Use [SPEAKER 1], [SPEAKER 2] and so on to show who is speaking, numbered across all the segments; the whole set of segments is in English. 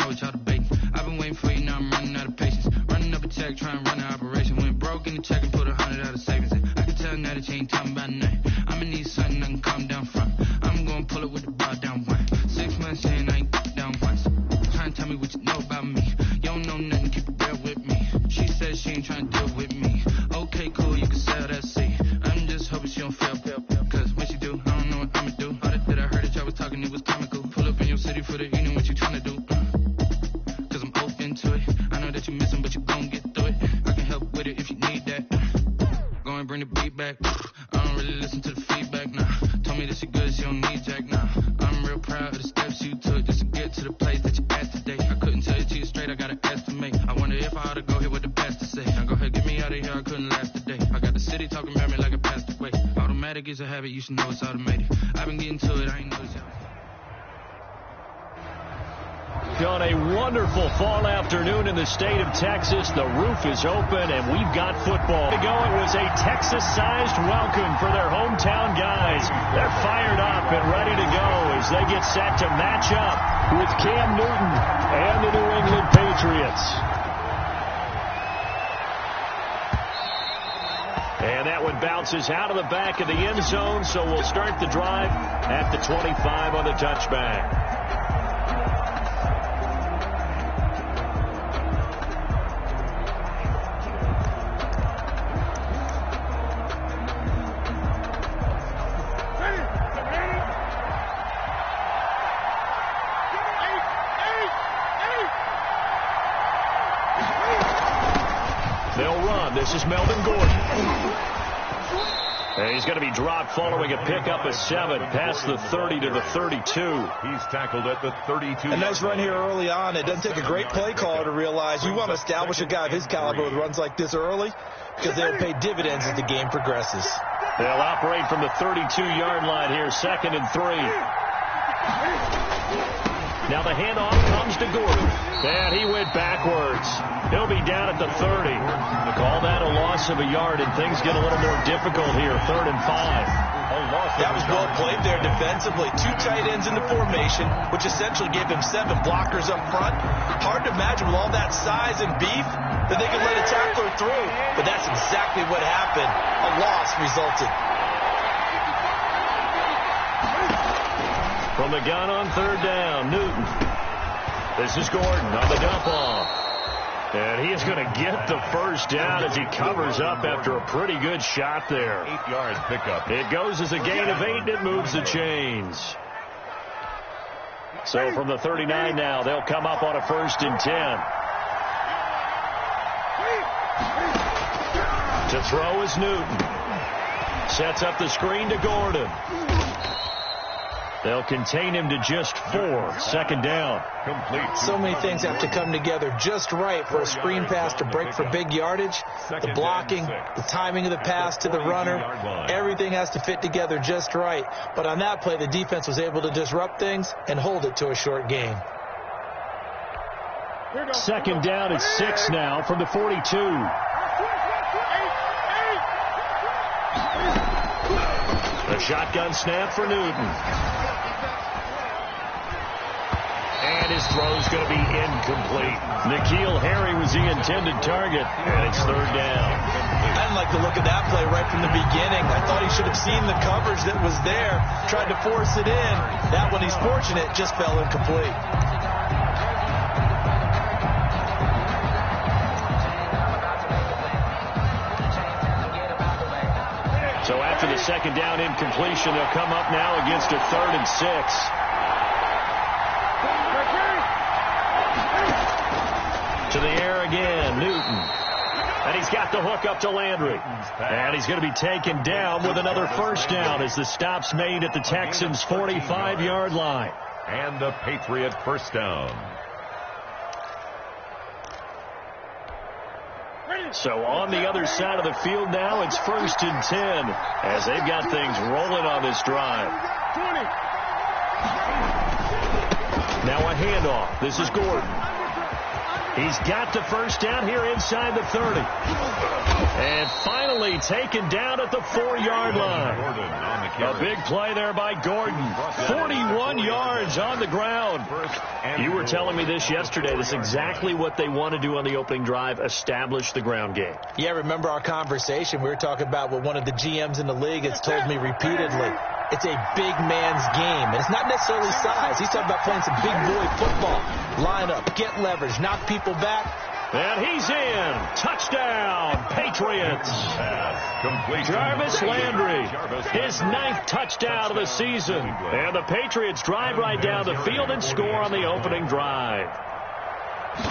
[SPEAKER 1] know what y'all debating. I've been waiting for you, now I'm running out of patience. Running up a check, trying to run an operation. Went broke in the check and put 100 out of savings in. I can tell now that you ain't talking about nothing. I'ma need something I can calm down from. I'm gonna pull it with the bar down one. 6 months in, I ain't down once. Trying to tell me what you know about me. You don't know nothing, keep it real with me. She said she ain't trying to deal with me. Okay, cool, you can sell that seat. I'm just hoping she don't fail. Cause when she do, I don't know what I'ma do. All that I heard that y'all was talking, it was comical. Pull up in your city for the evening, what you trying to do? Cause I'm open to it. I know that you missing, but you gon' get through it. I can help with it if you need that. Go and bring the beat back. I don't really listen to the feedback, nah. Told me that she good, she don't need jack, nah. I'm real proud of the steps you took just to get to the place that you at today. I couldn't tell you to you straight, I gotta estimate. I wonder if I ought to go here with the best to say. Now go ahead, get me out of here, I couldn't last today. I got the city talking about me like I passed away. Automatic is a habit, you should know it's automated. I've been getting to it, I ain't noticed y'all.
[SPEAKER 2] On a wonderful fall afternoon in the state of Texas, the roof is open and we've got football. To go, it was a Texas-sized welcome for their hometown guys. They're fired up and ready to go as they get set to match up with Cam Newton and the New England Patriots. And that one bounces out of the back of the end zone, so we'll start the drive at the 25 on the touchback. This is Melvin Gordon. And he's going to be dropped following a pickup of 7 past the 30 to the 32.
[SPEAKER 3] He's tackled at the 32.
[SPEAKER 4] A nice run here early on. It doesn't take a great play caller to realize we want to establish a guy of his caliber with runs like this early because they'll pay dividends as the game progresses.
[SPEAKER 2] They'll operate from the 32-yard line here, 2nd and 3. Now the handoff comes to Gordon. And he went backwards. He'll be down at the 30. Call that a loss of a yard, and things get a little more difficult here. 3rd and 5.
[SPEAKER 4] That was well played there defensively. 2 tight ends in the formation, which essentially gave them 7 blockers up front. Hard to imagine with all that size and beef that they could let a tackler through. But that's exactly what happened. A loss resulted.
[SPEAKER 2] From the gun on 3rd down, Newton. This is Gordon on the dump off. And he is going to get the first down as he covers up after a pretty good shot there.
[SPEAKER 3] 8-yard pickup.
[SPEAKER 2] It goes as a gain of 8, and it moves the chains. So from the 39 now, they'll come up on a 1st and 10. To throw is Newton. Sets up the screen to Gordon. They'll contain him to just 4. 2nd down.
[SPEAKER 3] Complete.
[SPEAKER 4] So many things have to come together just right for a screen pass to break for big yardage. The blocking, the timing of the pass to the runner, everything has to fit together just right. But on that play, the defense was able to disrupt things and hold it to a short gain.
[SPEAKER 2] 2nd down at 6 now from the 42. A shotgun snap for Newton. And his throw's going to be incomplete. N'Keal Harry was the intended target, and it's 3rd down.
[SPEAKER 4] I didn't like the look of that play right from the beginning. I thought he should have seen the coverage that was there, tried to force it in. That one, he's fortunate, just fell incomplete.
[SPEAKER 2] So after the 2nd down incompletion, they'll come up now against a 3rd and 6. To the air again, Newton. And he's got the hook up to Landry. And he's going to be taken down with another 1st down as the stop's made at the Texans' 45-yard line.
[SPEAKER 3] And the Patriot 1st down.
[SPEAKER 2] So on the other side of the field now, it's 1st and 10 as they've got things rolling on this drive. Now a handoff. This is Gordon. He's got the first down here inside the 30. And finally taken down at the 4-yard line. A big play there by Gordon. 41 yards on the ground. You were telling me this yesterday. This is exactly what they want to do on the opening drive, establish the ground game.
[SPEAKER 4] Yeah, remember our conversation? We were talking about what one of the GMs in the league has told me repeatedly. It's a big man's game. And it's not necessarily size. He's talking about playing some big boy football. Line up, get leverage, knock people back.
[SPEAKER 2] And he's in. Touchdown, Patriots. Jarvis Landry, his 9th touchdown of the season. And the Patriots drive right down the field and score on the opening drive.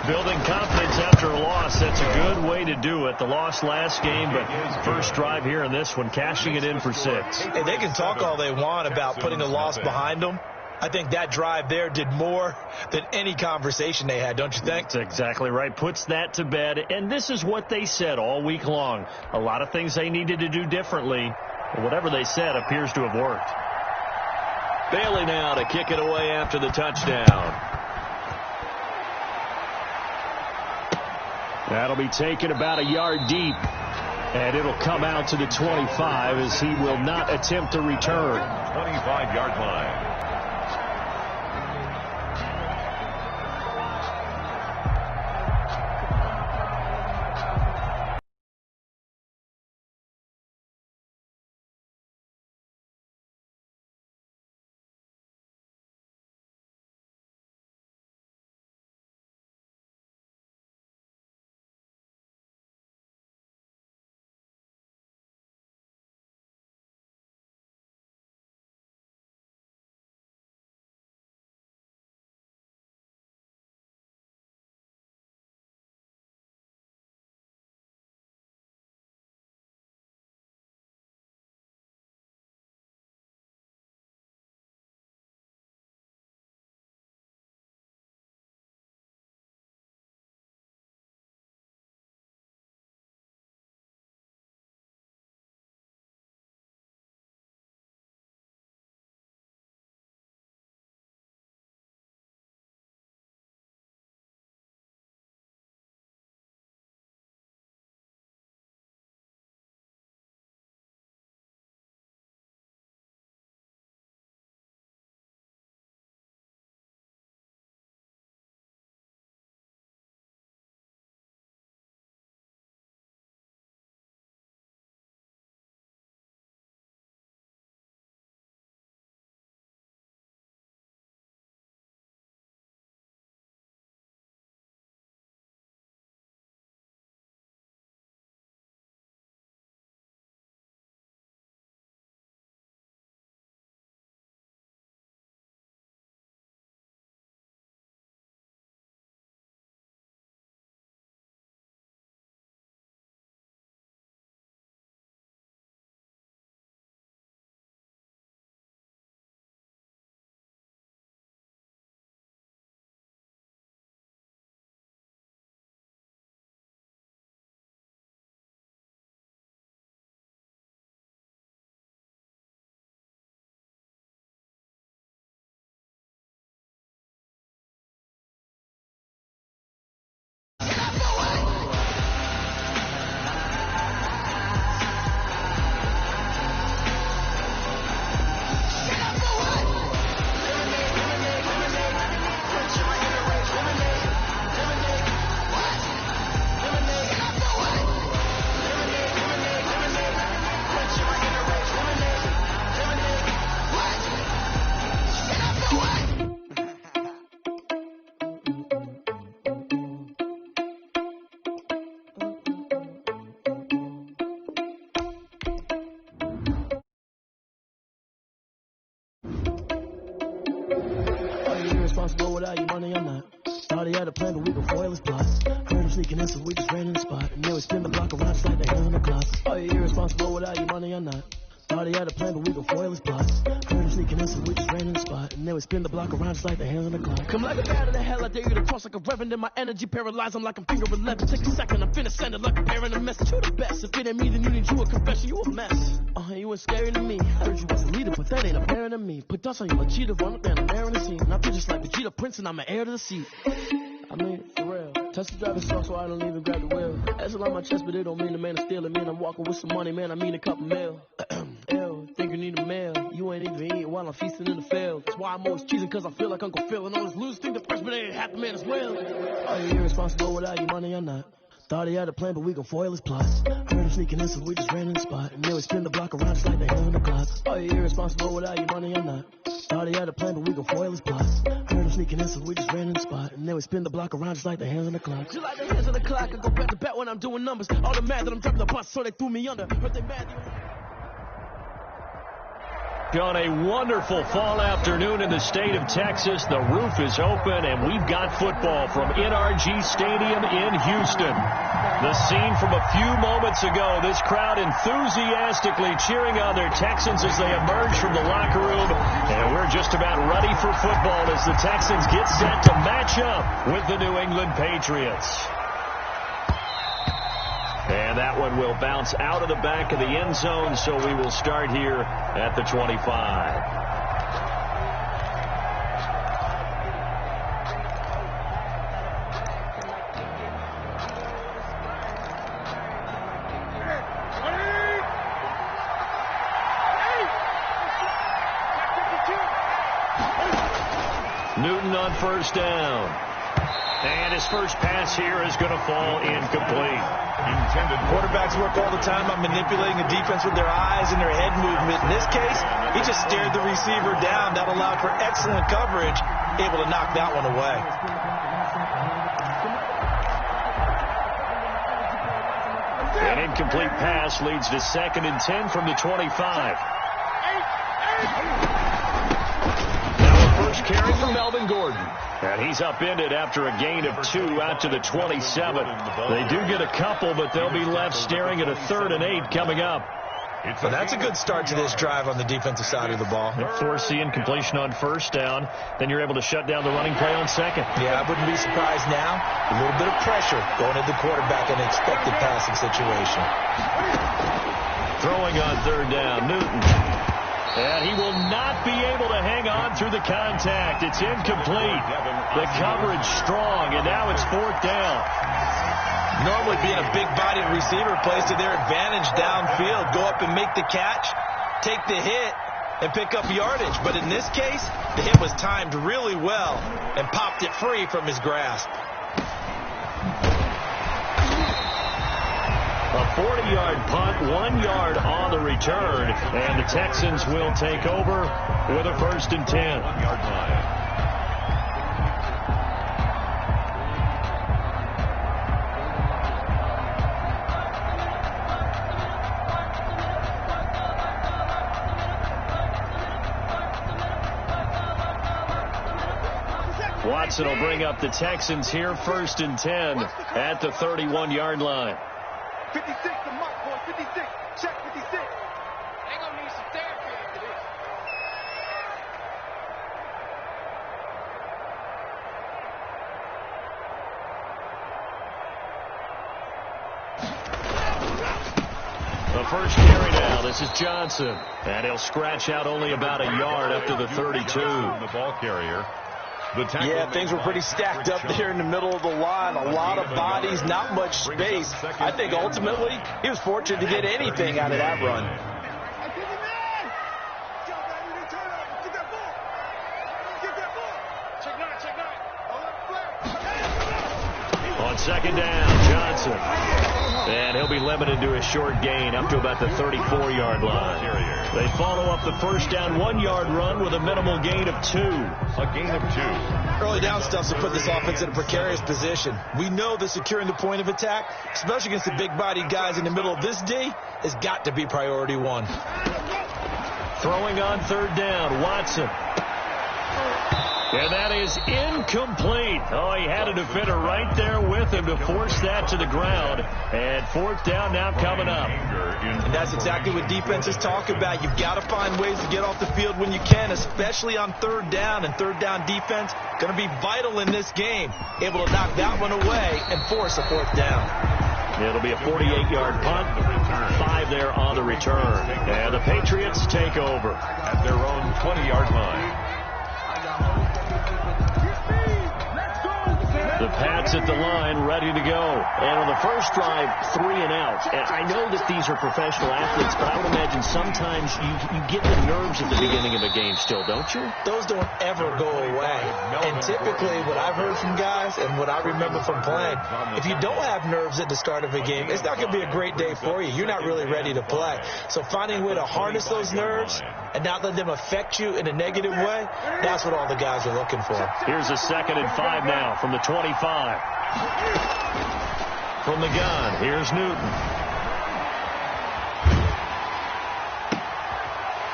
[SPEAKER 2] Building confidence after a loss, that's a good way to do it. The loss last game, but first drive here in this one, cashing it in for 6.
[SPEAKER 4] Hey, they can talk all they want about putting a loss behind them. I think that drive there did more than any conversation they had, don't you think?
[SPEAKER 2] That's exactly right. Puts that to bed. And this is what they said all week long. A lot of things they needed to do differently. But whatever they said appears to have worked. Bailey now to kick it away after the touchdown. That'll be taken about a yard deep. And it'll come out to the 25 as he will not attempt to return.
[SPEAKER 3] 25-yard line.
[SPEAKER 5] Responsible without your money, I'm not. Started had a plan, but we gon' foil his plots. Heard him sneaking in, so we just ran in the spot. And then we spin the block around just like the hell in the clock. Oh, you're irresponsible without your money, I'm not. Started had a plan, but we gon' foil his plots. Heard him sneaking in, so we just ran in the spot. And then we spin the block around just like the hell in the clock. Come like a bat of the hell, I dare you to cross like a reverend. In my energy paralyzed, I'm like I'm finger 11. Take a second, I'm finna send it like a parent a message. You the best, if it ain't me, then you need you a confession. You a mess. You ain't scary to me. Heard you was a leader, but that ain't apparent to me. Put dust on you, a cheetah, run up there and a in the scene. And I feel just like Vegeta Prince, and I'm an heir to the seat. I mean, for real. Touch the driver's soft, so I don't even grab the wheel. That's on my chest, but it don't mean the man is stealing. Man, I'm walking with some money, man, I mean a couple mil. Ew, think you need a meal. You ain't even eating while I'm feasting in the field. That's why I'm always cheesing, cause I feel like Uncle Phil. And all this losers think the freshman ain't half the man as well. Are you irresponsible without your money or not? Thought he had a plan, but we gon' foil his plots. Heard him sneaking in, so we just ran in the spot. And then we spin the block around just like they hell in the clock. Are you irresponsible without your money or not? Thought he had a plan, but we gon' foil his plots. Heard him sneaking in, so we just ran in the spot. And then we spin the block around just like the hands on the clock. Just like the hands on the clock, I go back to back when I'm doing numbers. All the mad that I'm dropping the bus, so they threw me under. But they mad.
[SPEAKER 2] On a wonderful fall afternoon in the state of Texas, the roof is open, and we've got football from NRG Stadium in Houston. The scene from a few moments ago, this crowd enthusiastically cheering on their Texans as they emerge from the locker room, and we're just about ready for football as the Texans get set to match up with the New England Patriots. And that one will bounce out of the back of the end zone, so we will start here at the 25. Newton on first down. And his first pass here is going to fall incomplete.
[SPEAKER 4] Quarterbacks work all the time on manipulating the defense with their eyes and their head movement. In this case, he just stared the receiver down. That allowed for excellent coverage, able to knock that one away.
[SPEAKER 2] An incomplete pass leads to 2nd and 10 from the 25. First carry from Melvin Gordon. And he's upended after a gain of 2 out to the 27. They do get a couple, but they'll be left staring at a 3rd and 8 coming up.
[SPEAKER 4] So that's a good start to this drive on the defensive side of the ball.
[SPEAKER 2] Force the incompletion on first down. Then you're able to shut down the running play on second.
[SPEAKER 4] Yeah, I wouldn't be surprised now. A little bit of pressure going at the quarterback in an expected passing situation.
[SPEAKER 2] Throwing on 3rd down, Newton. And he will not be able to hang on through the contact. It's incomplete. The coverage strong, and now it's 4th down.
[SPEAKER 4] Normally being a big-bodied receiver plays to their advantage downfield. Go up and make the catch, take the hit, and pick up yardage. But in this case, the hit was timed really well and popped it free from his grasp.
[SPEAKER 2] A 40-yard punt, 1 yard on the return, and the Texans will take over with a 1st and 10.
[SPEAKER 3] 1-yard line.
[SPEAKER 2] Watson will bring up the Texans here, 1st and 10 at the 31-yard line.
[SPEAKER 6] 56, the mark, boy, 56. Check 56. They gonna need some therapy after this.
[SPEAKER 2] The first carry now. This is Johnson. And he'll scratch out only about a yard up to the 32.
[SPEAKER 3] The ball carrier.
[SPEAKER 4] Yeah, things were pretty stacked up there in the middle of the line. A lot of bodies, not much space. I think ultimately he was fortunate to get anything out of that run.
[SPEAKER 2] On 2nd down, Johnson. And he'll be limited to a short gain up to about the 34-yard line. They follow up the first down 1-yard run with a minimal gain of 2.
[SPEAKER 3] A gain of 2.
[SPEAKER 4] Early down stuff to put this offense in a precarious position. We know that securing the point of attack, especially against the big-bodied guys in the middle of this D, has got to be priority 1.
[SPEAKER 2] Throwing on 3rd down, Watson. And that is incomplete. Oh, he had a defender right there with him to force that to the ground. And 4th down now coming up.
[SPEAKER 4] And that's exactly what defenses talk about. You've got to find ways to get off the field when you can, especially on 3rd down. And 3rd down defense going to be vital in this game. Able to knock that one away and force a 4th down.
[SPEAKER 2] It'll be a 48-yard punt, 5 there on the return. And the Patriots take over
[SPEAKER 3] at their own 20-yard line.
[SPEAKER 2] The Pats at the line, ready to go.
[SPEAKER 7] And on the first drive, 3 and out. And I know that these are professional athletes, but I would imagine sometimes you get the nerves at the beginning of a game still, don't you?
[SPEAKER 4] Those don't ever go away. And typically what I've heard from guys and what I remember from playing, if you don't have nerves at the start of a game, it's not going to be a great day for you. You're not really ready to play. So finding a way to harness those nerves and not let them affect you in a negative way, that's what all the guys are looking for.
[SPEAKER 2] Here's a 2nd and 5 now from the 25. From the gun, here's Newton.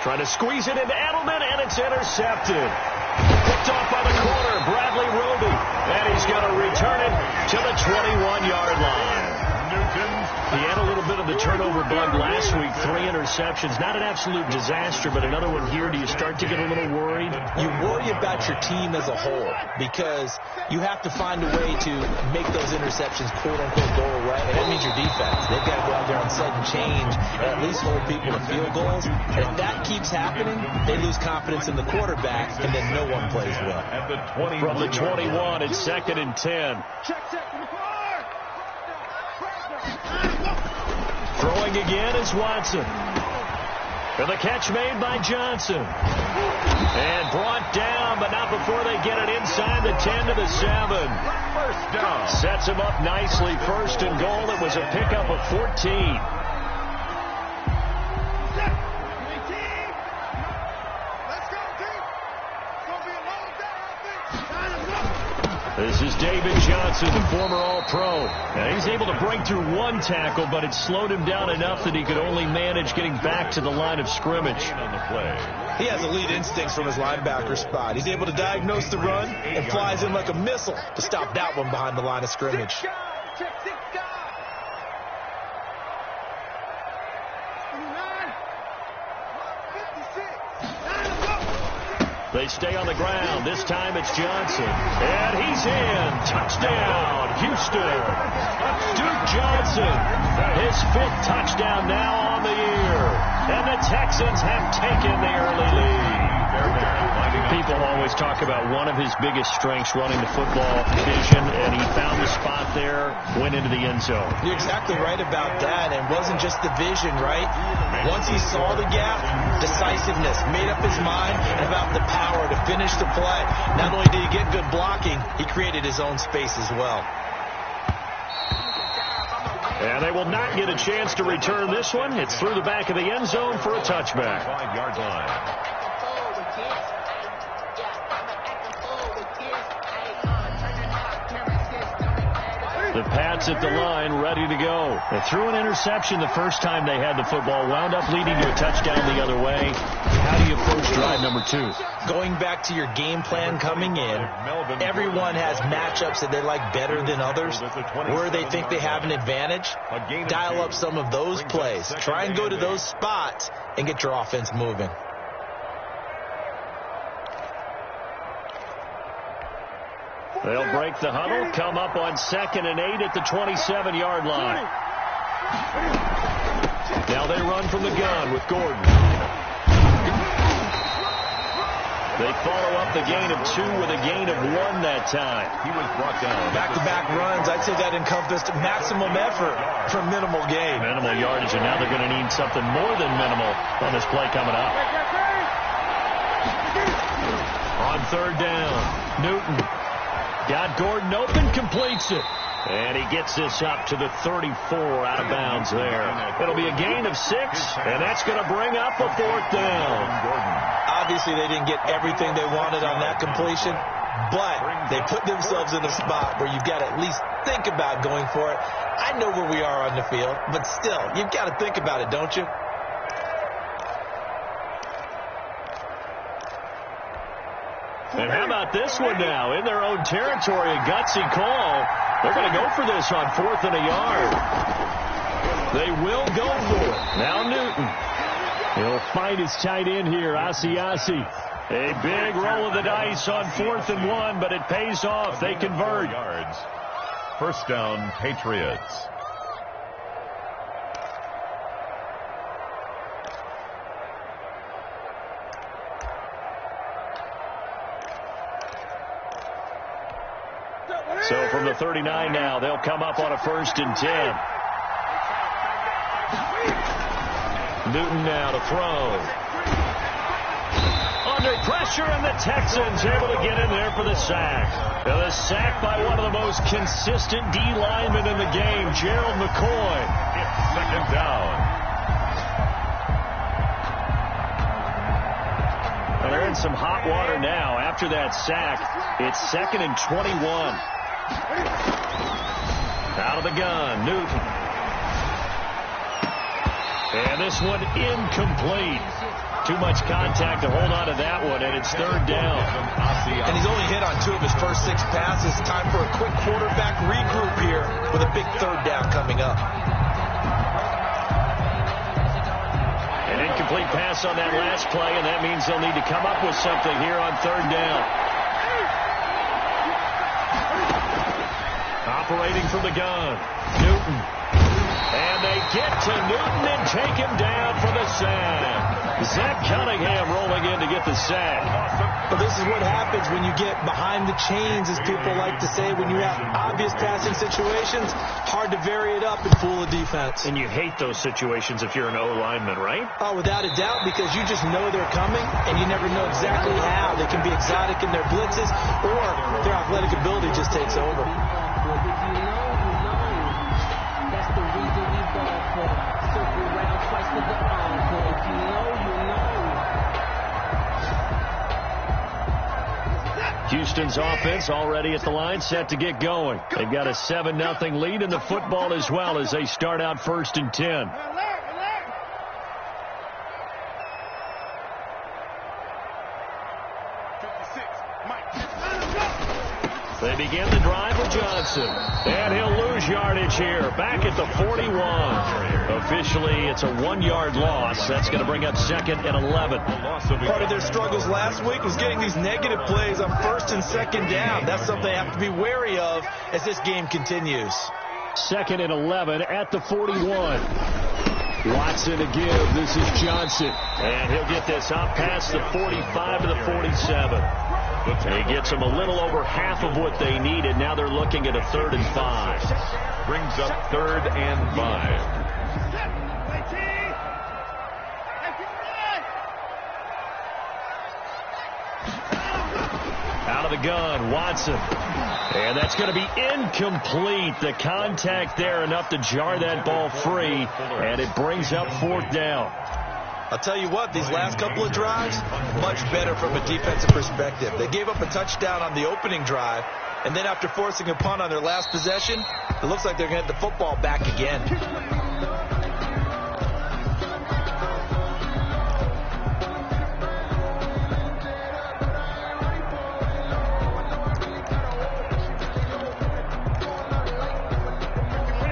[SPEAKER 2] Trying to squeeze it into Edelman, and it's intercepted. Picked off by the corner, Bradley Roby. And he's going to return it to the 21-yard line. He had a little bit of the turnover bug last week, 3 interceptions. Not an absolute disaster, but another one here. Do you start to get a little worried?
[SPEAKER 4] You worry about your team as a whole because you have to find a way to make those interceptions, quote-unquote, go away. And that means your defense. They've got to go out there on sudden change and at least hold people to field goals. And if that keeps happening, they lose confidence in the quarterback, and then no one plays well.
[SPEAKER 2] From the 21, it's 2nd and 10. Throwing again is Watson. And the catch made by Johnson. And brought down, but not before they get it inside the 10 to the 7.
[SPEAKER 3] First down.
[SPEAKER 2] Sets him up nicely. 1st and goal. It was a pickup of 14. This is David Johnson, the former All-Pro. And he's able to break through 1 tackle, but it slowed him down enough that he could only manage getting back to the line of scrimmage.
[SPEAKER 4] He has elite instincts from his linebacker spot. He's able to diagnose the run and flies in like a missile to stop that one behind the line of scrimmage.
[SPEAKER 2] They stay on the ground. This time it's Johnson. And he's in. Touchdown, Houston. Duke Johnson. His 5th touchdown now on the year. And the Texans have taken the early lead. People always talk about one of his biggest strengths running the football, vision, and he found the spot there, went into the end zone.
[SPEAKER 4] You're exactly right about that. And it wasn't just the vision, right? Once he saw the gap, decisiveness, made up his mind about the power to finish the play. Not only did he get good blocking, he created his own space as well.
[SPEAKER 2] And they will not get a chance to return this one. It's through the back of the end zone for a touchback.
[SPEAKER 3] 5-yard line.
[SPEAKER 2] The Pats at the line, ready to go. They threw an interception the first time they had the football, wound up leading to a touchdown the other way. How do you approach drive number 2?
[SPEAKER 4] Going back to your game plan coming in, everyone has matchups that they like better than others, where they think they have an advantage. Dial up some of those plays. Try and go to those spots and get your offense moving.
[SPEAKER 2] They'll break the huddle, come up on 2nd and 8 at the 27-yard line. Now they run from the gun with Gordon. They follow up the gain of 2 with a gain of 1 that time.
[SPEAKER 3] He was brought down.
[SPEAKER 4] Back-to-back runs, I'd say that encompassed maximum effort for minimal gain.
[SPEAKER 2] Minimal yardage, and now they're going to need something more than minimal on this play coming up. On 3rd down, Newton. Got Gordon open, completes it. And he gets this up to the 34 out of bounds there. It'll be a gain of 6, and that's going to bring up a 4th down.
[SPEAKER 4] Obviously, they didn't get everything they wanted on that completion, but they put themselves in a spot where you've got to at least think about going for it. I know where we are on the field, but still, you've got to think about it, don't you?
[SPEAKER 2] And how about this one now? In their own territory, a gutsy call. They're going to go for this on 4th and a yard. They will go for it. Now Newton. He'll find his tight end here, Asiasi. A big roll of the dice on 4th and 1, but it pays off. They convert.
[SPEAKER 3] Yards. First down, Patriots.
[SPEAKER 2] So from the the 39 now. They'll come up on a 1st and 10. Newton now to throw. Under pressure, and the Texans able to get in there for the sack. Now, the sack by one of the most consistent D linemen in the game, Gerald McCoy.
[SPEAKER 3] It's 2nd down.
[SPEAKER 2] Well, they're in some hot water now. After that sack, it's 2nd and 21. Out of the gun, Newton. And this one incomplete. Too much contact to hold on to that one, and it's 3rd down.
[SPEAKER 4] And he's only hit on 2 of his first 6 passes. Time for a quick quarterback regroup here with a big 3rd down coming up.
[SPEAKER 2] An incomplete pass on that last play, and that means they'll need to come up with something here on 3rd down. Operating from the gun, Newton. And they get to Newton and take him down for the sack. Zach Cunningham rolling in to get the sack.
[SPEAKER 4] But this is what happens when you get behind the chains, as people like to say. When you have obvious passing situations, hard to vary it up and fool a defense.
[SPEAKER 2] And you hate those situations if you're an O-lineman, right?
[SPEAKER 4] Oh, without a doubt, because you just know they're coming, and you never know exactly how. They can be exotic in their blitzes, or their athletic ability just takes over.
[SPEAKER 2] Houston's offense already at the line, set to get going. They've got a 7-0 lead in the football as well as they start out 1st and 10. They begin the drive with Johnson. And he'll lose yardage here. Back at the 41. Officially, it's a 1-yard loss. That's going to bring up 2nd and 11.
[SPEAKER 4] Part of their struggles last week was getting these negative plays on 1st and 2nd down. That's something they have to be wary of as this game continues.
[SPEAKER 2] 2nd and 11 at the 41. Watson to give. This is Johnson. And he'll get this up past the 45 to the 47. He gets them a little over half of what they needed. Now they're looking at a 3rd and 5.
[SPEAKER 3] Brings up 3rd and 5.
[SPEAKER 2] Out of the gun, Watson. And that's going to be incomplete. The contact there enough to jar that ball free. And it brings up 4th down.
[SPEAKER 4] I'll tell you what, these last couple of drives, much better from a defensive perspective. They gave up a touchdown on the opening drive, and then after forcing a punt on their last possession, it looks like they're going to get the football back again.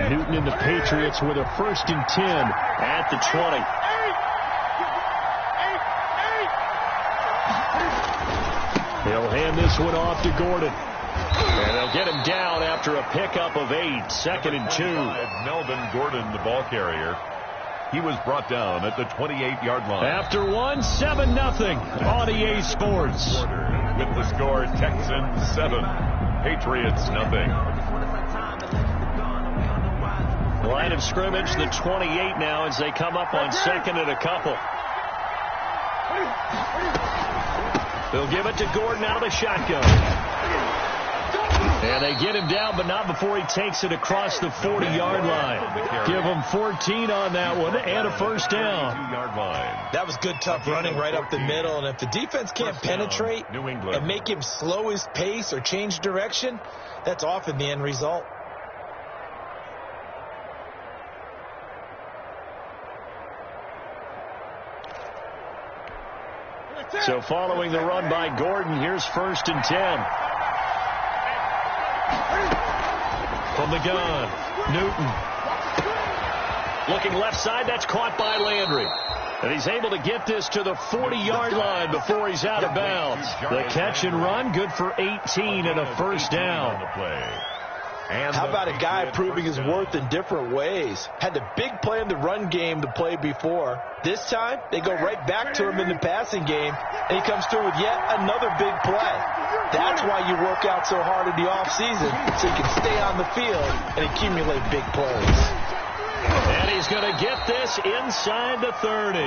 [SPEAKER 2] Newton and the Patriots with a 1st and 10 at the 20. They'll hand this one off to Gordon. And they'll get him down after a pickup of 8. 2nd and 2.
[SPEAKER 3] Melvin Gordon, the ball carrier. He was brought down at the 28-yard line.
[SPEAKER 2] After 7-0 on EA Sports.
[SPEAKER 3] With the score, Texans 7, Patriots 0.
[SPEAKER 2] Line of scrimmage, the 28 now as they come up on 2nd and a couple. They'll give it to Gordon out of the shotgun. And they get him down, but not before he takes it across the 40-yard line. Give him 14 on that one and a 1st down.
[SPEAKER 4] That was good, tough running right up the middle. And if the defense can't penetrate and make him slow his pace or change direction, that's often the end result.
[SPEAKER 2] So following the run by Gordon, here's 1st and 10. From the gun, Newton. Looking left side, that's caught by Landry. And he's able to get this to the 40-yard line before he's out of bounds. The catch and run, good for 18 and a 1st down.
[SPEAKER 4] How about a guy proving his worth in different ways? Had the big play in the run game the play before. This time, they go right back to him in the passing game, and he comes through with yet another big play. That's why you work out so hard in the offseason, so you can stay on the field and accumulate big plays.
[SPEAKER 2] And he's going to get this inside the 30.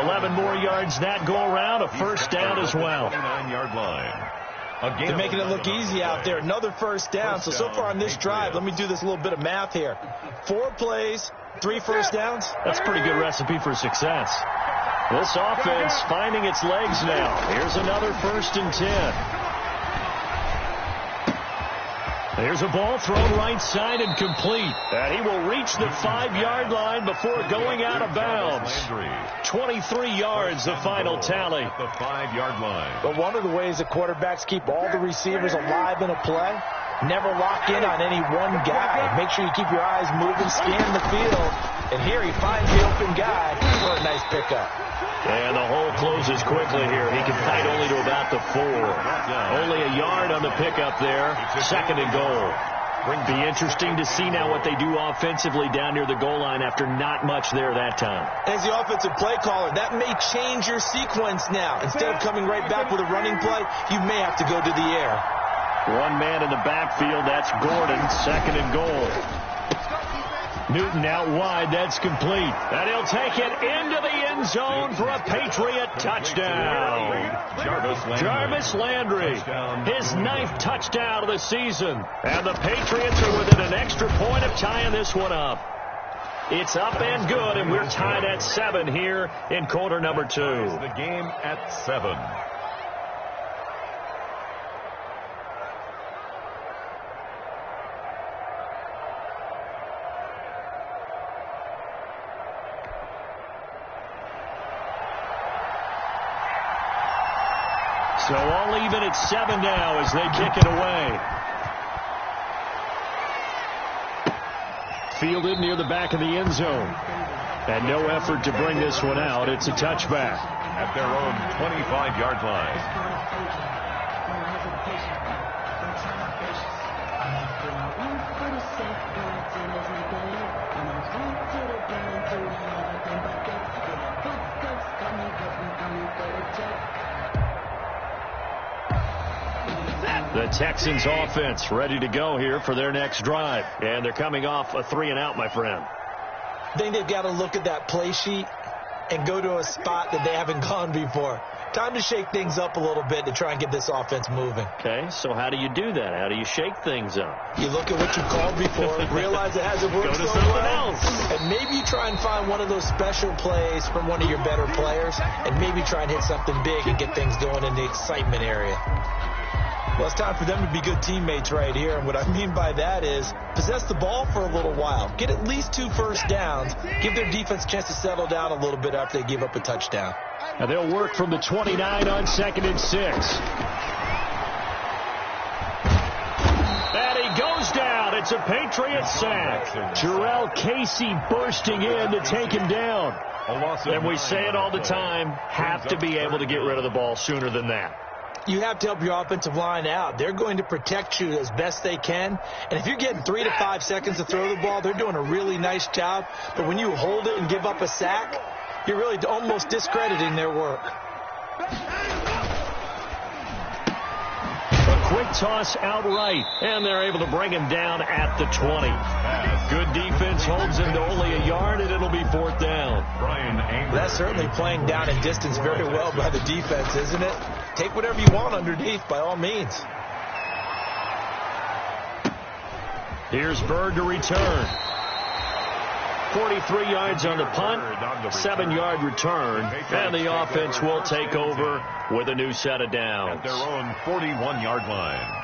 [SPEAKER 2] 11 more yards that go around, a first down as well.
[SPEAKER 3] 29-yard line.
[SPEAKER 4] They're making it look easy out there. Another first down. So far on this drive, let me do this little bit of math here. 4 plays, 3 first downs.
[SPEAKER 2] That's a pretty good recipe for success. This offense finding its legs now. Here's another 1st and 10. There's a ball thrown right side and complete. And he will reach the 5-yard line before going out of bounds. 23 yards, the final tally.
[SPEAKER 3] The 5-yard line.
[SPEAKER 4] But one of the ways that quarterbacks keep all the receivers alive in a play, never lock in on any one guy. Make sure you keep your eyes moving, scan the field. And here he finds the open guy for a nice pickup.
[SPEAKER 2] And the hole closes quickly here. He can fight only to about the 4. Only a yard on the pickup there. 2nd and goal. Be interesting to see now what they do offensively down near the goal line after not much there that time.
[SPEAKER 4] As the offensive play caller, that may change your sequence now. Instead of coming right back with a running play, you may have to go to the air.
[SPEAKER 2] One man in the backfield. That's Gordon. 2nd and goal. Newton out wide. That's complete. And he'll take it into the end zone for a Patriot touchdown. Jarvis Landry, his 9th touchdown of the season. And the Patriots are within an extra point of tying this one up. It's up and good, and we're tied at 7 here in quarter number 2.
[SPEAKER 3] The game at 7.
[SPEAKER 2] So all even at 7 now as they kick it away. Fielded near the back of the end zone. And no effort to bring this one out. It's a touchback.
[SPEAKER 3] At their own 25-yard line.
[SPEAKER 2] The Texans offense ready to go here for their next drive. And they're coming off a 3-and-out, my friend.
[SPEAKER 4] I think they've got to look at that play sheet and go to a spot that they haven't gone before. Time to shake things up a little bit to try and get this offense moving.
[SPEAKER 2] Okay, so how do you do that? How do you shake things up?
[SPEAKER 4] You look at what you called before, realize it hasn't worked so well, and maybe you try and find one of those special plays from one of your better players, and maybe try and hit something big and get things going in the excitement area. Well, it's time for them to be good teammates right here. And what I mean by that is possess the ball for a little while. Get at least 2 first downs. Give their defense a chance to settle down a little bit after they give up a touchdown.
[SPEAKER 2] And they'll work from the 29 on 2nd and 6. And he goes down. It's a Patriot sack. Jarrell Casey bursting in to take him down. And we say it all the time, have to be able to get rid of the ball sooner than that.
[SPEAKER 4] You have to help your offensive line out. They're going to protect you as best they can. And if you're getting 3 to 5 seconds to throw the ball, they're doing a really nice job. But when you hold it and give up a sack, you're really almost discrediting their work.
[SPEAKER 2] A quick toss outright, and they're able to bring him down at the 20. Good defense holds him to only a yard, and it'll be 4th down.
[SPEAKER 4] That's certainly playing down in distance very well by the defense, isn't it? Take whatever you want underneath, by all means.
[SPEAKER 2] Here's Bird to return. 43 yards on the punt, 7-yard return, and the offense will take over with a new set of downs.
[SPEAKER 3] At their own 41-yard line.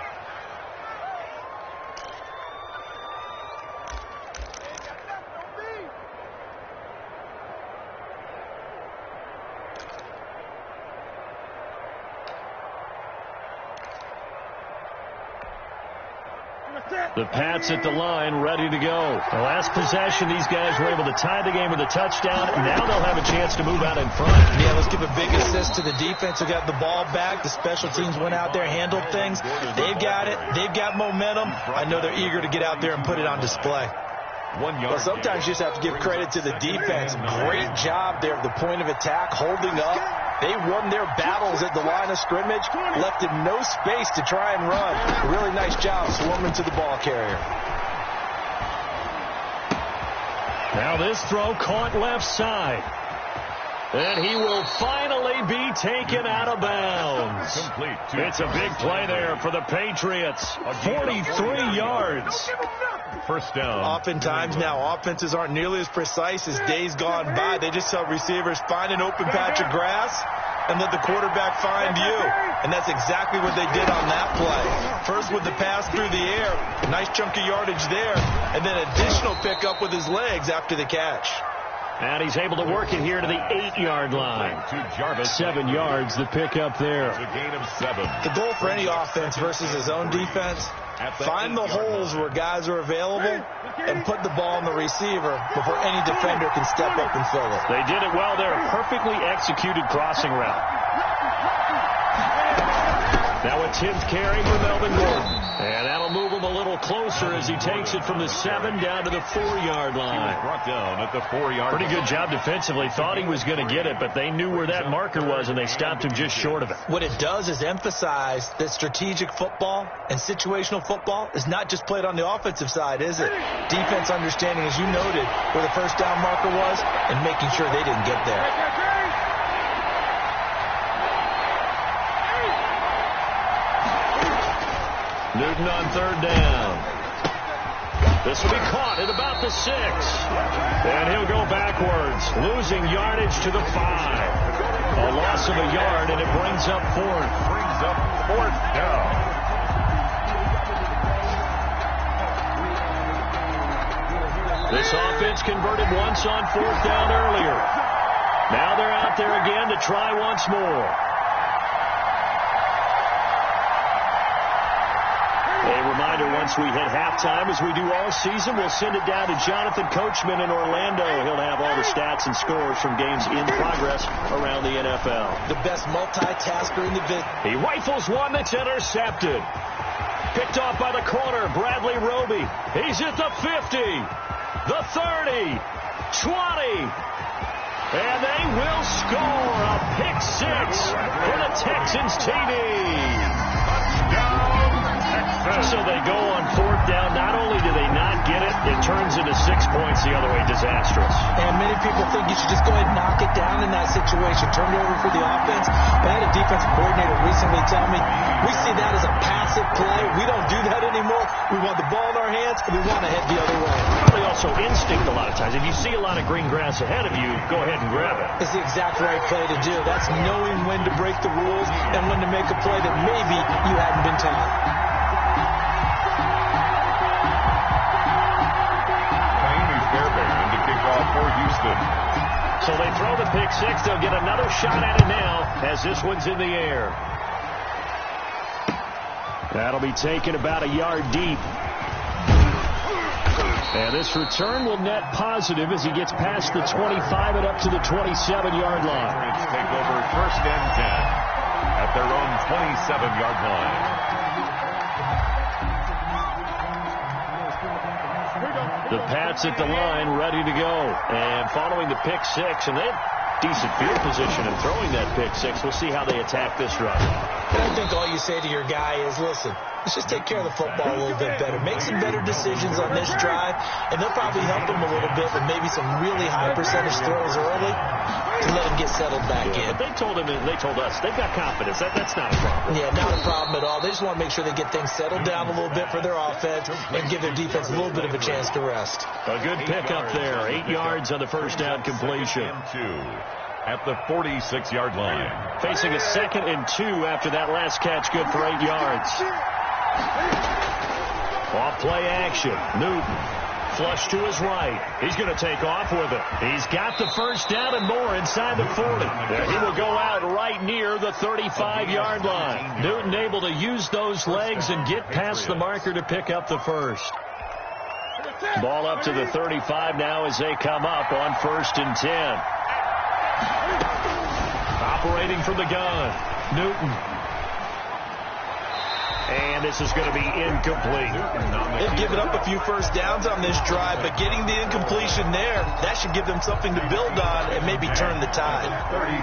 [SPEAKER 2] The Pats at the line, ready to go. The last possession, these guys were able to tie the game with a touchdown. Now they'll have a chance to move out in front.
[SPEAKER 4] Yeah, let's give a big assist to the defense who got the ball back. The special teams went out there, handled things. They've got it. They've got momentum. I know they're eager to get out there and put it on display. Well, sometimes you just have to give credit to the defense. Great job there at the point of attack, holding up. They won their battles at the line of scrimmage, left him no space to try and run. Really nice job swarming to the ball carrier.
[SPEAKER 2] Now this throw caught left side. And he will finally be taken out of bounds. It's a big play there for the Patriots. 43 yards.
[SPEAKER 3] First down.
[SPEAKER 4] Oftentimes now, offenses aren't nearly as precise as days gone by. They just tell receivers, find an open patch of grass and let the quarterback find you. And that's exactly what they did on that play. First with the pass through the air, nice chunk of yardage there, and then additional pickup with his legs after the catch.
[SPEAKER 2] And he's able to work it here to the 8-yard line. 7 yards, the pickup there.
[SPEAKER 3] It's a gain of 7.
[SPEAKER 4] The goal for any offense versus his own defense, find the holes where guys are available and put the ball on the receiver before any defender can step up and fill it.
[SPEAKER 2] They did it well there. A perfectly executed crossing route. Now a 10th carry for Melvin Gordon. And that'll move him a little closer as he takes it from the 7 down to the 4-yard line.
[SPEAKER 3] He was brought down at the 4-yard line.
[SPEAKER 2] Pretty good job defensively. Thought he was going to get it, but they knew where that marker was, and they stopped him just short of it.
[SPEAKER 4] What it does is emphasize that strategic football and situational football is not just played on the offensive side, is it? Defense understanding, as you noted, where the first down marker was and making sure they didn't get there.
[SPEAKER 2] Newton on 3rd down. This will be caught at about the 6. And he'll go backwards, losing yardage to the 5. A loss of a yard, and it brings up 4th.
[SPEAKER 3] Brings up 4th down.
[SPEAKER 2] This offense converted once on 4th down earlier. Now they're out there again to try once more. A reminder, once we hit halftime, as we do all season, we'll send it down to Jonathan Coachman in Orlando. He'll have all the stats and scores from games in progress around the NFL.
[SPEAKER 4] The best multitasker in the business.
[SPEAKER 2] He rifles one that's intercepted. Picked off by the corner, Bradley Roby. He's at the 50, the 30, 20. And they will score a pick 6 for the Texans TD.
[SPEAKER 3] Touchdown.
[SPEAKER 2] So they go on 4th down. Not only do they not get it, it turns into 6 points the other way. Disastrous.
[SPEAKER 4] And many people think you should just go ahead and knock it down in that situation. Turn it over for the offense. But I had a defensive coordinator recently tell me, we see that as a passive play. We don't do that anymore. We want the ball in our hands, and we want to head the other way.
[SPEAKER 2] Probably also instinct a lot of times. If you see a lot of green grass ahead of you, go ahead and grab it.
[SPEAKER 4] It's the exact right play to do. That's knowing when to break the rules and when to make a play that maybe you hadn't been taught.
[SPEAKER 3] For Houston.
[SPEAKER 2] So they throw the pick 6. They'll get another shot at it now as this one's in the air. That'll be taken about a yard deep. And this return will net positive as he gets past the 25 and up to the 27-yard line.
[SPEAKER 3] Let's take over 1st and 10 at their own 27-yard line.
[SPEAKER 2] The Pats at the line, ready to go. And following the pick 6, and they have decent field position in throwing that pick 6. We'll see how they attack this run.
[SPEAKER 4] I think all you say to your guy is, listen, let's just take care of the football a little bit better. Make some better decisions on this drive, and they'll probably help him a little bit with maybe some really high percentage throws early to let him get settled back in.
[SPEAKER 2] But they told us, they've got confidence. That's not a problem.
[SPEAKER 4] Yeah, not a problem at all. They just want to make sure they get things settled down a little bit for their offense and give their defense a little bit of a chance to rest.
[SPEAKER 2] A good pickup there. 8 yards on the first down completion.
[SPEAKER 3] At the 46-yard line.
[SPEAKER 2] Facing a 2nd and 2 after that last catch, good for 8 yards. Off play action. Newton flush to his right. He's going to take off with it. He's got the first down and more inside the 40. And he will go out right near the 35-yard line. Newton able to use those legs and get past the marker to pick up the first. Ball up to the 35 now as they come up on 1st and 10. Operating from the gun, Newton. And this is going to be incomplete.
[SPEAKER 4] They've given up a few first downs on this drive, but getting the incompletion there, that should give them something to build on and maybe turn the tide.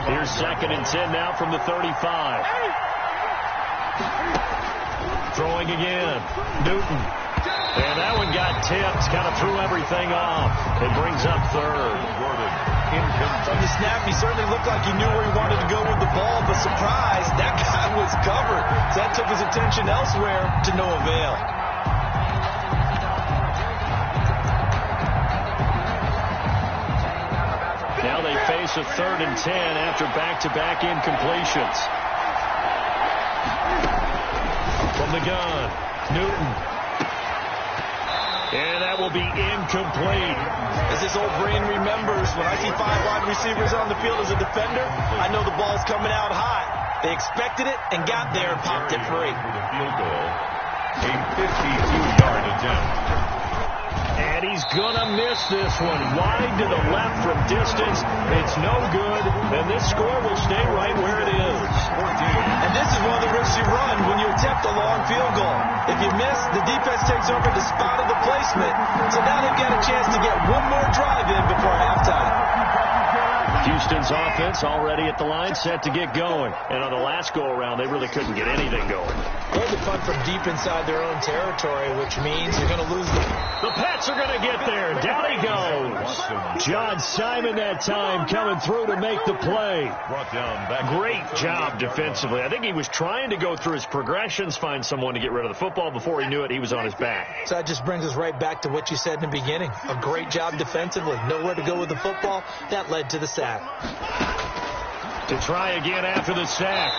[SPEAKER 2] Here's 2nd and 10 now from the 35. Throwing again, Newton. And that one got tipped, kind of threw everything off. It brings up 3rd.
[SPEAKER 4] From the snap, he certainly looked like he knew where he wanted to go with the ball, but surprise, that guy was covered. So that took his attention elsewhere to no avail.
[SPEAKER 2] Now they face a 3rd and 10 after back-to-back incompletions. From the gun, Newton. And that will be incomplete.
[SPEAKER 4] As this old brain remembers, when I see 5 wide receivers on the field as a defender, I know the ball's coming out high. They expected it and got there and popped it free.
[SPEAKER 3] Field goal, a 52-yard attempt.
[SPEAKER 2] And he's going to miss this one. Wide to the left from distance. It's no good. And this score will stay right where it is.
[SPEAKER 4] And this is one of the risks you run when you attempt a long field goal. If you miss, the defense takes over the spot of the placement. So now they've got a chance to get one more drive in before halftime.
[SPEAKER 2] Houston's offense already at the line, set to get going. And on the last go-around, they really couldn't get anything going.
[SPEAKER 4] They had to punt from deep inside their own territory, which means you're going to lose them.
[SPEAKER 2] The Pats are going to get there. Down he goes. John Simon that time coming through to make the play. Great job defensively. I think he was trying to go through his progressions, find someone to get rid of the football. Before he knew it, he was on his back.
[SPEAKER 4] So that just brings us right back to what you said in the beginning. A great job defensively. Nowhere to go with the football. That led to the sack.
[SPEAKER 2] To try again after the sack.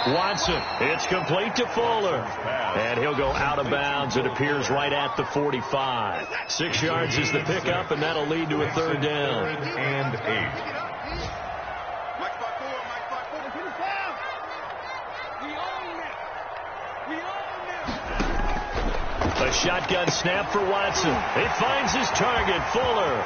[SPEAKER 2] Watson, it's complete to Fuller. And he'll go out of bounds. It appears right at the 45. 6 yards is the pickup, and that'll lead to a 3rd down.
[SPEAKER 3] 3rd and 8.
[SPEAKER 2] A shotgun snap for Watson. He finds his target, Fuller.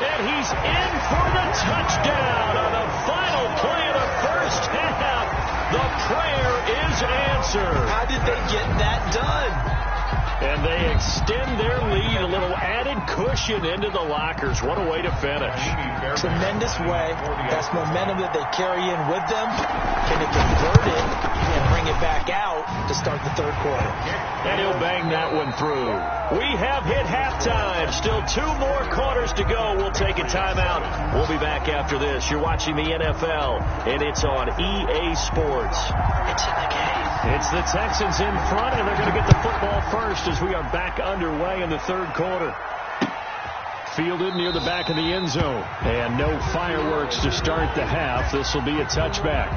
[SPEAKER 2] And he's in for the touchdown on the final play of the first half. The prayer is answered.
[SPEAKER 4] How did they get that done?
[SPEAKER 2] And they extend their lead, a little added cushion into the lockers. What a way to finish.
[SPEAKER 4] Tremendous way. That's momentum that they carry in with them. Can they convert it and bring it back out to start the 3rd quarter?
[SPEAKER 2] And he'll bang that one through. We have hit halftime. Still 2 more quarters to go. We'll take a timeout. We'll be back after this. You're watching the NFL, and it's on EA Sports. It's in the game. It's the Texans in front, and they're going to get the football first as we are back underway in the 3rd quarter. Fielded near the back of the end zone. And no fireworks to start the half. This will be a touchback.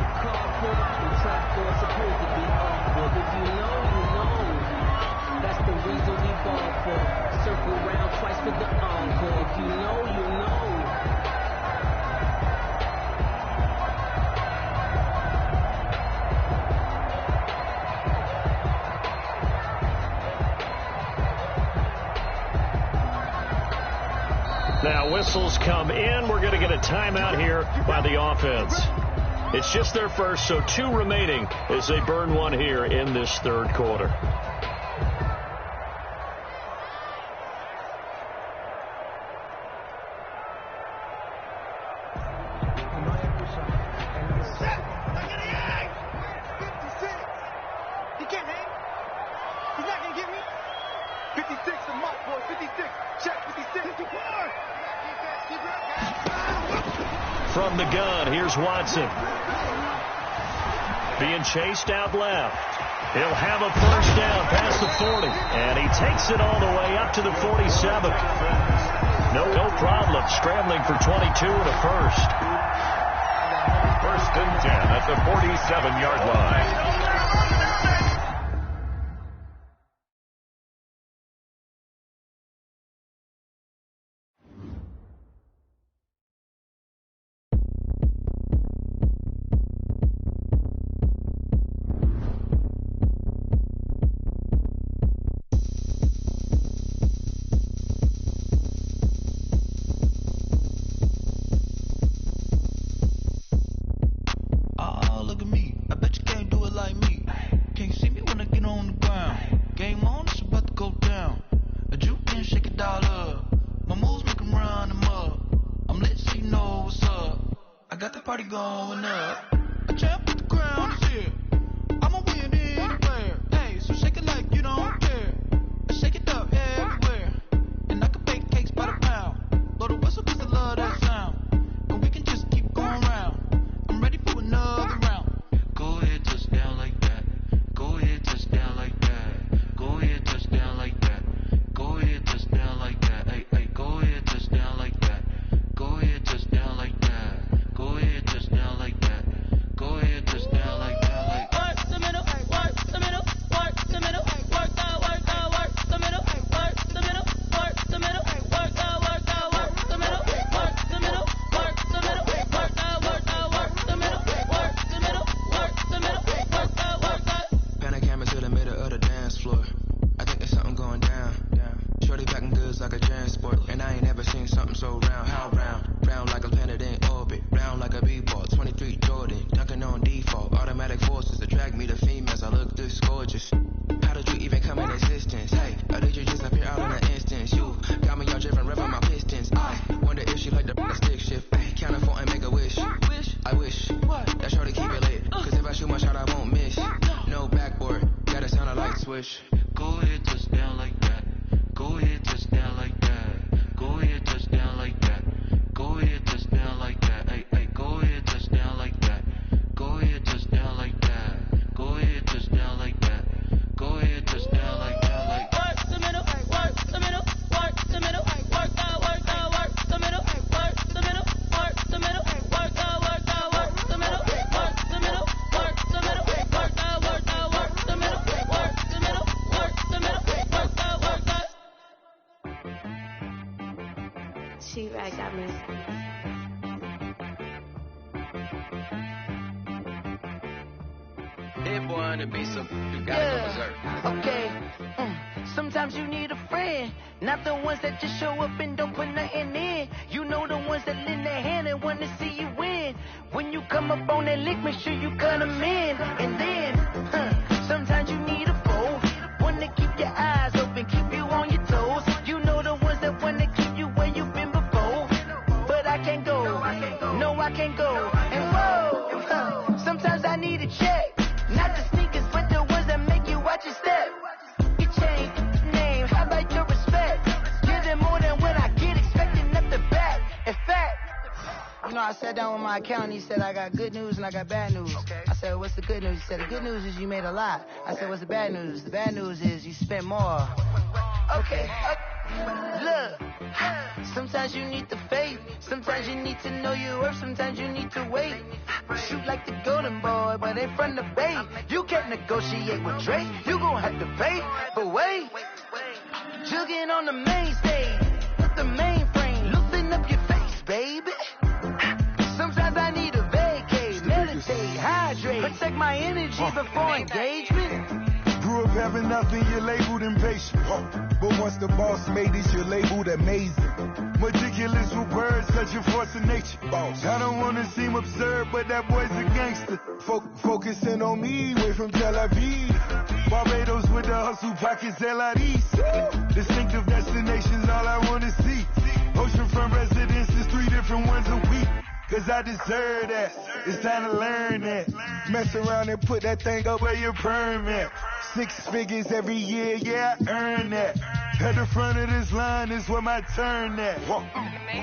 [SPEAKER 2] Now whistles come in. We're going to get a timeout here by the offense. It's just their first, so 2 remaining as they burn one here in this 3rd quarter.
[SPEAKER 6] He can't hang. He's not going to get me. 56, the mark, boy. 56. Check 56. 54.
[SPEAKER 2] From the gun, here's Watson. Being chased out left. He'll have a first down past the 40. And he takes it all the way up to the 47. No problem. Scrambling for 22 and a first.
[SPEAKER 3] 1st and 10 at the 47-yard line.
[SPEAKER 1] it all up. My moves make them run them up. I'm lit so you know what's up. I got the party going up. A champ with the crown is here. I'ma win anywhere. Hey, so shake it like you don't care. Shake it up everywhere. And I can bake cakes by the pound. Blow the whistle cause I love that sound. And we can just keep going round. I'm ready for another round. Go ahead, touch down like that. Go ahead, touch down like that. Go ahead, touch down like that. Go ahead, touch down like that. Hey, hey, go ahead, touch down like that. Go ahead, touch down like that. Go ahead, touch down like that. Go ahead, touch down like that. Like work the middle, work the middle, work the middle, work out, work out, work the middle, work the middle, work the middle, work out, work out, work the middle, work the middle, work the middle, work out, work out, work the middle, work the middle, work the middle, work out, work out.
[SPEAKER 8] Pan a camera to the middle of the dance floor. I think there's something going down. Shorty packing goods like a transport, and I ain't never seen something so round. How round? Round like a planet in orbit, round like a b-ball. 23 Jordan, dunking on default. Automatic forces attract me to females. I look this gorgeous. How did you even come in existence? Hey, or did you just appear out in an instance? You got me all driven, revving my pistons. I wonder if she like the stick shift. Count a 4 and make a wish. I wish that shorty keep it lit. Cause if I shoot my shot, I won't miss. No backboard, gotta sound a light switch.
[SPEAKER 1] Go ahead, touch down like that. Go ahead, touch down like that. Go ahead, touch down like that. Go ahead, touch down like that. Hey, hey, go ahead, touch down like that. Go ahead, touch down like that. Go ahead, touch down like that. Go ahead, touch down like that. Like work the middle, work the middle, work the middle, work out, work out, work the middle, work the middle, work the middle, work out, work out, work the middle, work the middle, work the middle, work out, work out, work the middle, work the middle, work the middle, work out, work out.
[SPEAKER 9] She-Rag got me.
[SPEAKER 8] That boy on the beat, so you gotta go berserk.
[SPEAKER 10] Okay. Sometimes you need a friend, not the ones that just show up and don't put nothing in. You know the ones that lend their hand and want to see you win. When you come up on that lick, make sure you cut them in. And then, sometimes you need a foe, one to keep your eyes open, keep you on your toes. You know the ones that want to keep you where you've been before. But I can't go, no I can't go. And whoa, sometimes I need a check. Not the sneakers, but the ones that make you watch your step. Your chain, name, how about your respect? Give them more than what I get, expecting up the back. In fact, you know, I sat down with my accountant. He said, I got good news and I got bad news. Okay. I said, what's the good news? He said, the good news is you made a lot. I said, what's the bad news? The bad news is you spent more. Okay. Look, sometimes you need the faith. Sometimes you need to know your worth. Sometimes you need to wait. Shoot like the golden boy, but in front of the bay. You can't negotiate with Drake. You gon' have to pay. But wait, jugging on the main stage with the mainframe. Loosen up your face, baby. Sometimes I need a vacate, meditate, hydrate, protect my energy before engagement.
[SPEAKER 11] Grew up having nothing, you're labeled impatient. But once the boss made it, you're labeled amazing. Meticulous with words, such a force of nature. I don't want to seem absurd, but that boy's a gangster. Focusing on me, way from Tel Aviv. Barbados with the hustle pockets, LIDs. Distinctive destinations, all I want to see. Oceanfront residences, 3 different ones a week. Cause I deserve that, it's time to learn that. Mess around and put that thing up where your permit. 6 figures every year, yeah, I earn that. At the front of this line is where my turn at.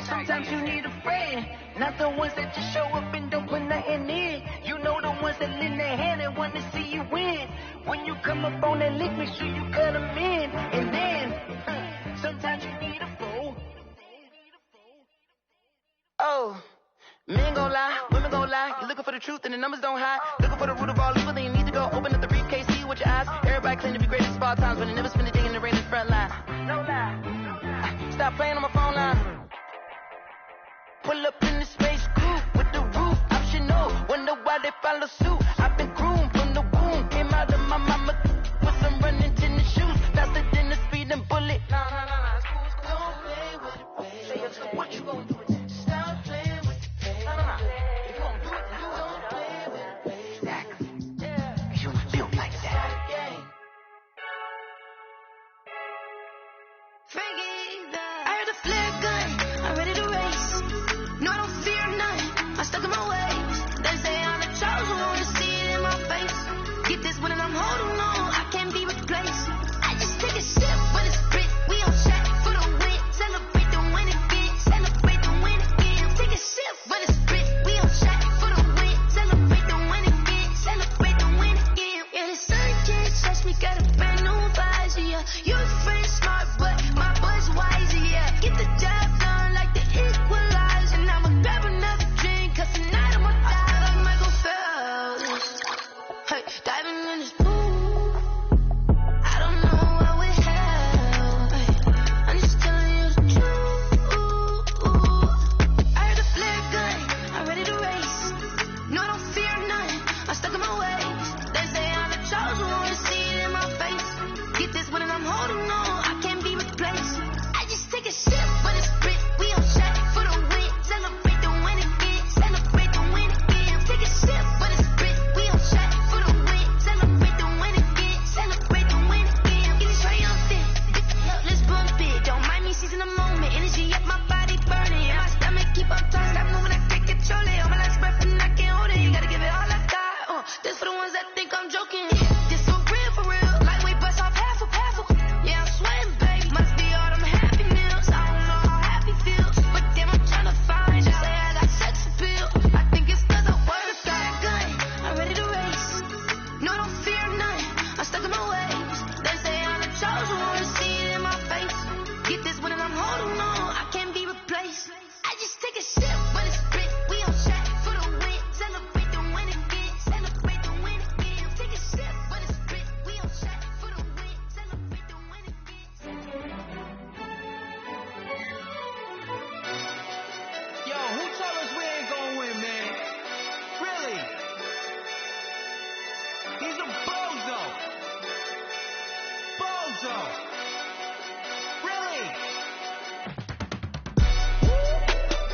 [SPEAKER 10] Sometimes you need a friend, not the ones that just show up and don't put nothing in. You know the ones that lend their hand and want to see you win. When you come up on that lick, make sure you cut them in. And then, sometimes you need a fool. Oh. Men gon' lie, women gon' lie. You're looking for the truth and the numbers don't hide. Looking for the root of all evil, then you need to go open up the briefcase, see with your eyes. Everybody claim to be great at all times, but they never spend a day in the rain in the front line. No lie. Stop playing on my phone line. Pull up in the space coupe with the roof optional. Wonder why they follow suit. I've been groomed from the womb. Came out of my mama with some running tennis shoes. Faster than the speeding bullet. Nah, it's cool. Don't play with it, baby. What you gonna do?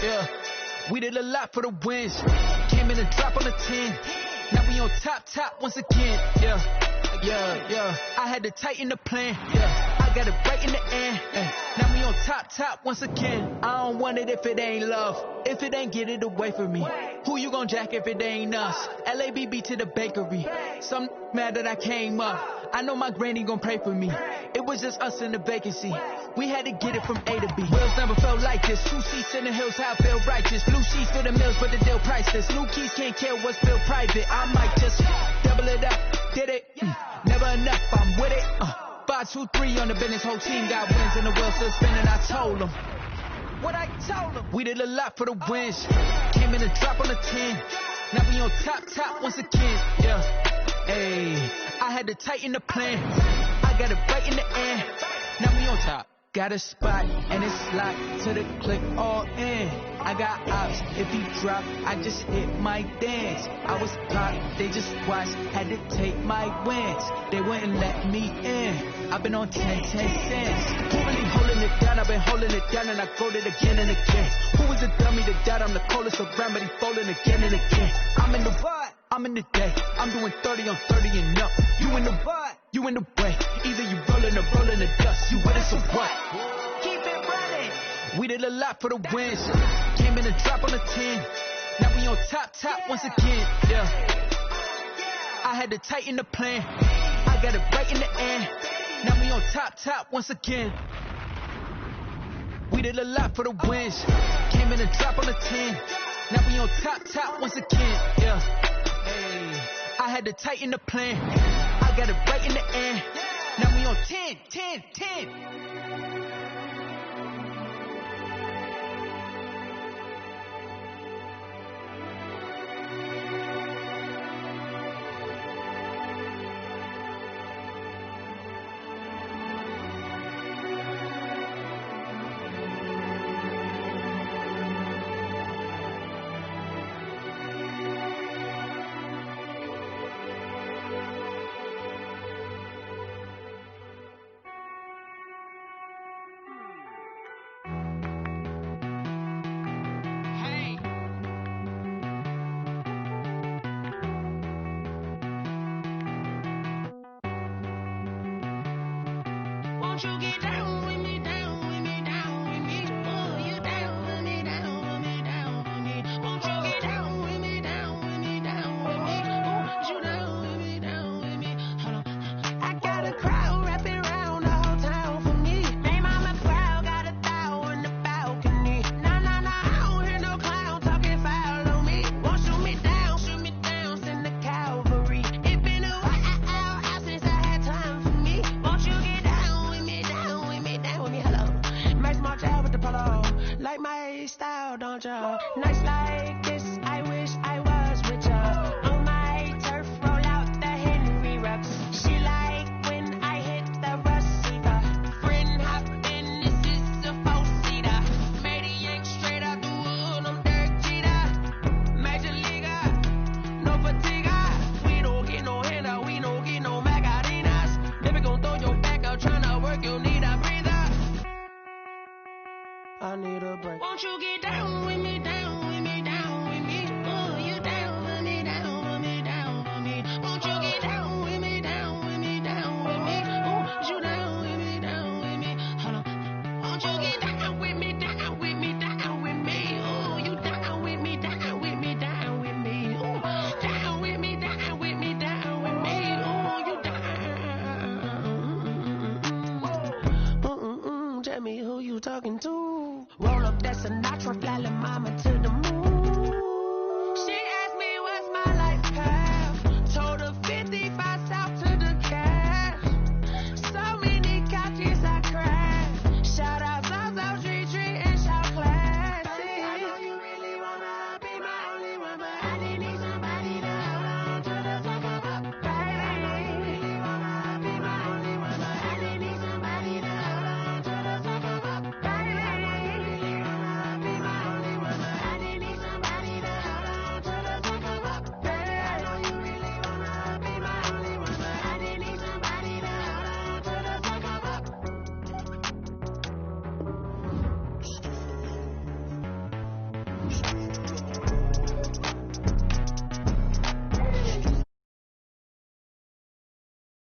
[SPEAKER 10] yeah. We did a lot for the wins. Came in and drop on the 10. Now we on top once again, yeah. I had to tighten the plan, yeah. I got it right in the end, Now we on top once again. I don't want it if it ain't love. If it ain't, get it away from me. Who you gon' jack if it ain't us? LABB to the bakery. Some mad that I came up. I know my granny gon' pray for me. It was just us in the vacancy. We had to get it from A to B. Wheels never felt like this. 2 seats in the hills, how I feel righteous. Blue sheets for the mills, but the deal priceless. New keys can't care what's built private. I might just double it up. Did it? Never enough, I'm with it. 5, 2, 3 on the business. Whole team got wins and the wheel still spinning. I told them what I told them. We did a lot for the wins. Came in and drop on the 10. Now we on top once again, yeah. Hey, I had to tighten the plan. I got it right in the end. Now we on top. Got a spot and it's locked to the click all in. I got ops, if he drop, I just hit my dance. I was popped, they just watched, had to take my wins. They wouldn't let me in. I've been on 10 cents. Who really holding it down? I've been holding it down and I wrote it again and again. Who was a dummy to doubt? I'm the coldest around, but he folding again and again. I'm in the what? I'm in the day. I'm doing 30 on 30 and up. You in the what? You in the way. Either you rolling or rolling the dust. You with us or what? Keep it running. We did a lot for the wins. Came in and drop on the 10. Now we on top once again, yeah. I had to tighten the plan. I got it right in the end. Now we on top once again. We did a lot for the wins. Came in and drop on the 10. Now we on top once again, yeah. Hey, I had to tighten the plan. I got it right in the end. Now we on 10.
[SPEAKER 12] Talking to roll up that Sinatra, fly la mama to the moon.